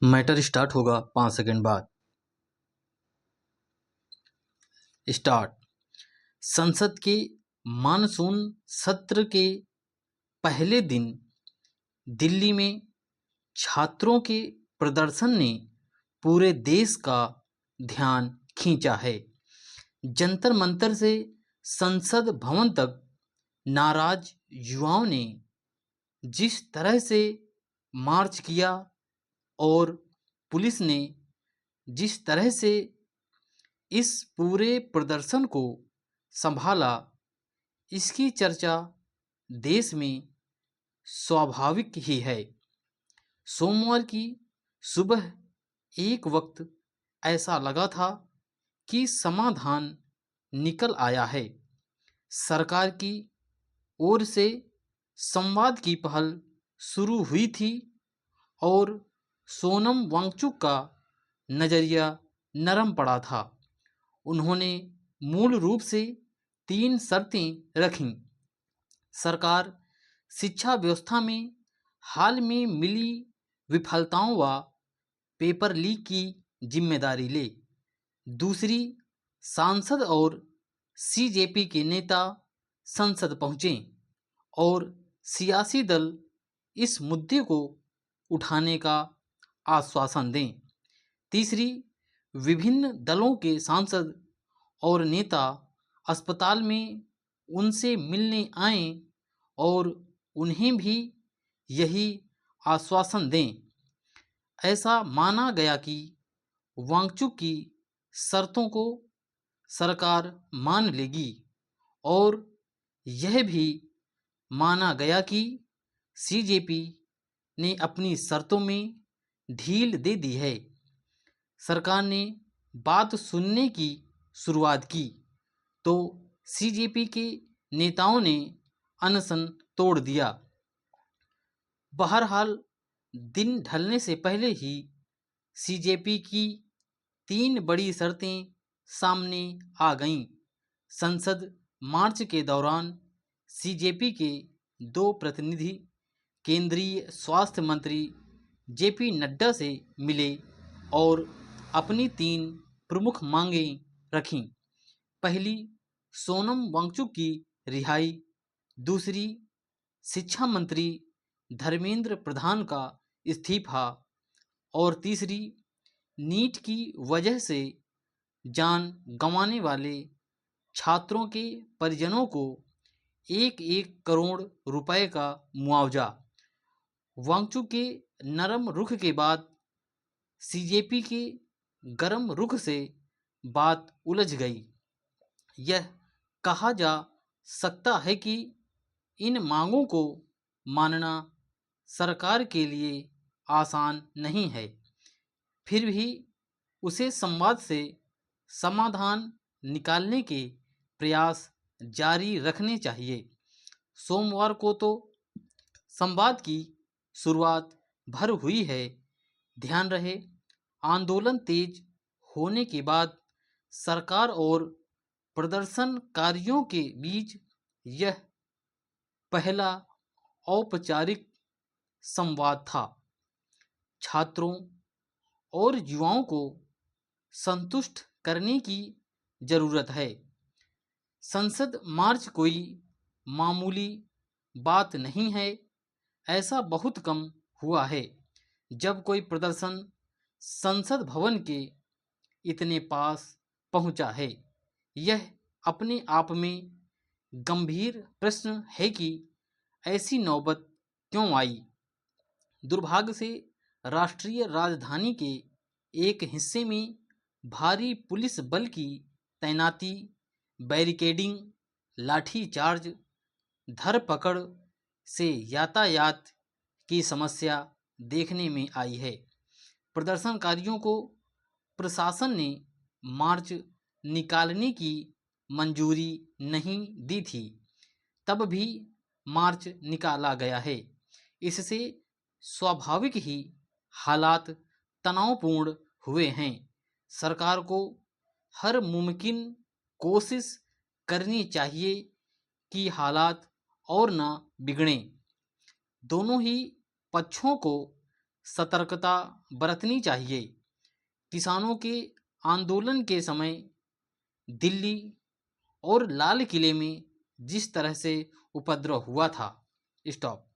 Matter start होगा 5 second बाद। Start. संसद के मानसून सत्र के पहले दिन दिल्ली में छात्रों के प्रदर्शन ने पूरे देश का ध्यान खींचा है। जंतर मंतर से संसद भवन तक नाराज युवाओं ने जिस तरह से मार्च किया और पुलिस ने जिस तरह से इस पूरे प्रदर्शन को संभाला, इसकी चर्चा देश में स्वाभाविक ही है। सोमवार की सुबह एक वक्त ऐसा लगा था कि समाधान निकल आया है। सरकार की ओर से संवाद की पहल शुरू हुई थी और सोनम वांगचुक का नज़रिया नरम पड़ा था। उन्होंने मूल रूप से 3 शर्तें रखीं। सरकार शिक्षा व्यवस्था में हाल में मिली विफलताओं व पेपर लीक की जिम्मेदारी ले। दूसरी, सांसद और सीजेपी के नेता संसद पहुँचें और सियासी दल इस मुद्दे को उठाने का आश्वासन दें। तीसरी, विभिन्न दलों के सांसद और नेता अस्पताल में उनसे मिलने आएं और उन्हें भी यही आश्वासन दें। ऐसा माना गया कि वांगचुक की शर्तों को सरकार मान लेगी और यह भी माना गया कि सीजेपी ने अपनी शर्तों में ढील दे दी है। सरकार ने बात सुनने की शुरुआत की तो सीजेपी के नेताओं ने अनशन तोड़ दिया। बहरहाल दिन ढलने से पहले ही सीजेपी की 3 बड़ी शर्तें सामने आ गईं। संसद मार्च के दौरान सीजेपी के 2 प्रतिनिधि केंद्रीय स्वास्थ्य मंत्री जेपी नड्डा से मिले और अपनी 3 प्रमुख मांगें रखीं। पहली, सोनम वांगचुक की रिहाई। दूसरी, शिक्षा मंत्री धर्मेंद्र प्रधान का इस्तीफा। और तीसरी, नीट की वजह से जान गंवाने वाले छात्रों के परिजनों को 1-1 करोड़ रुपए का मुआवजा। वांगचुक के नरम रुख के बाद सीजेपी के गरम रुख से बात उलझ गई। यह कहा जा सकता है कि इन मांगों को मानना सरकार के लिए आसान नहीं है, फिर भी उसे संवाद से समाधान निकालने के प्रयास जारी रखने चाहिए। सोमवार को तो संवाद की शुरुआत भर हुई है। ध्यान रहे, आंदोलन तेज होने के बाद सरकार और प्रदर्शनकारियों के बीच यह पहला औपचारिक संवाद था। छात्रों और युवाओं को संतुष्ट करने की जरूरत है। संसद मार्च कोई मामूली बात नहीं है। ऐसा बहुत कम हुआ है जब कोई प्रदर्शन संसद भवन के इतने पास पहुंचा है। यह अपने आप में गंभीर प्रश्न है कि ऐसी नौबत क्यों आई। दुर्भाग्य से राष्ट्रीय राजधानी के एक हिस्से में भारी पुलिस बल की तैनाती, बैरिकेडिंग, लाठीचार्ज, धरपकड़ से यातायात की समस्या देखने में आई है। प्रदर्शनकारियों को प्रशासन ने मार्च निकालने की मंजूरी नहीं दी थी, तब भी मार्च निकाला गया है। इससे स्वाभाविक ही हालात तनावपूर्ण हुए हैं। सरकार को हर मुमकिन कोशिश करनी चाहिए कि हालात और न बिगड़ें। दोनों ही पक्षों को सतर्कता बरतनी चाहिए। किसानों के आंदोलन के समय दिल्ली और लाल किले में जिस तरह से उपद्रव हुआ था। स्टॉप।